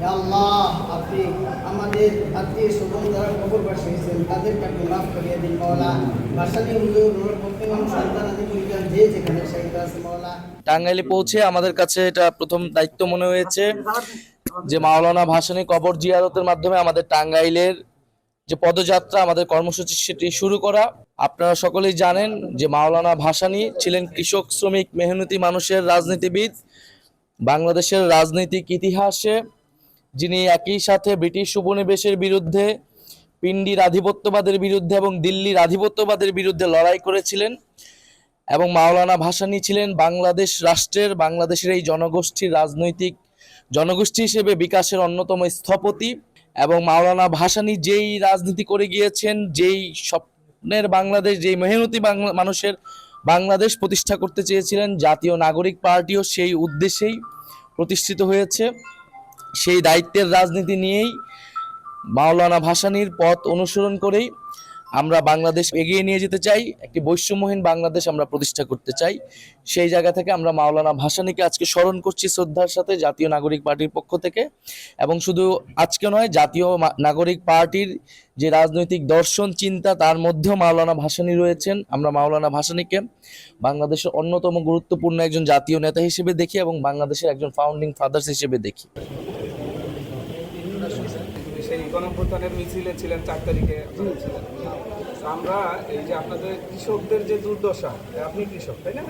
ইয়া আল্লাহ, আপনি আমাদের আত্মীয় স্বজন যারা কবরবাসী হয়েছেন তাদেরকে আপনি মাফ করিয়ে দিন মাওলা। ভাসানী হুজুর, নূর প্রতিমান সন্তান আদি পরিবার যে যেখানে শাহিদ আছে মাওলা। টাঙ্গাইলে পৌঁছে আমাদের কাছে এটা প্রথম দায়িত্ব মনে হয়েছে যে মাওলানা ভাসানী কবর জিয়ারতের মাধ্যমে আমাদের টাঙ্গাইলের যে পদযাত্রা, আমাদের কর্মসূচি সেটি শুরু করা। আপনারা সকলেই জানেন যে মাওলানা ভাসানী ছিলেন কৃষক, শ্রমিক, মেহনতি মানুষের রাজনীতিবিদ। বাংলাদেশের রাজনৈতিক ইতিহাসে যিনি একই সাথে ব্রিটিশ উপনিবেশের বিরুদ্ধে, পিন্ডির আধিপত্যবাদের বিরুদ্ধে এবং দিল্লির আধিপত্যবাদের বিরুদ্ধে লড়াই করেছিলেন, এবং মাওলানা ভাসানী ছিলেন বাংলাদেশ রাষ্ট্রের, বাংলাদেশের এই জনগোষ্ঠীর রাজনৈতিক জনগোষ্ঠী হিসেবে বিকাশের অন্যতম স্থপতি। এবং মাওলানা ভাসানী যেই রাজনীতি করে গিয়েছেন, যেই স্বপ্নের বাংলাদেশ, যেই মেহনতি মানুষের বাংলাদেশ প্রতিষ্ঠা করতে চেয়েছিলেন, জাতীয় নাগরিক পার্টিও সেই উদ্দেশ্যেই প্রতিষ্ঠিত হয়েছে। সেই দায়িত্বের রাজনীতি নিয়েই মাওলানা ভাসানীর পথ অনুসরণ করেই আমরা বাংলাদেশ এগিয়ে নিয়ে যেতে চাই, একটি বৈষম্যহীন বাংলাদেশ আমরা প্রতিষ্ঠা করতে চাই। সেই জায়গা থেকে আমরা মাওলানা ভাসানীকে আজকে স্মরণ করছি শ্রদ্ধার সাথে জাতীয় নাগরিক পার্টির পক্ষ থেকে। এবং শুধু আজকে নয়, জাতীয় নাগরিক পার্টির যে রাজনৈতিক দর্শন চিন্তা তার মধ্যেও মাওলানা ভাসানী রয়েছেন। আমরা মাওলানা ভাসানীকে বাংলাদেশের অন্যতম গুরুত্বপূর্ণ একজন জাতীয় নেতা হিসেবে দেখি এবং বাংলাদেশের একজন ফাউন্ডিং ফাদার্স হিসেবে দেখি। সেই গণঅভ্যুত্থানের মিছিলে ছিলেন 4 তারিখে আপনারা ছিলেন। তো আমরা এই যে আপনাদের কৃষকদের যে দুর্দশা, আপনি কৃষক তাই না?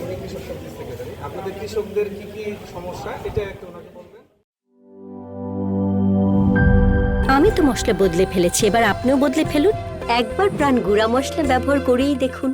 উনি কৃষক শক্তি সেক্রেটারি। আপনাদের কৃষকদের কি কি সমস্যা এটা একটু ওনাকে বলবেন। আমি তো মশলা বদলে ফেলেছি, এবার আপনিও বদলে ফেলুন। একবার প্রাণ গুঁড়া মশলা ব্যবহার করেই দেখুন।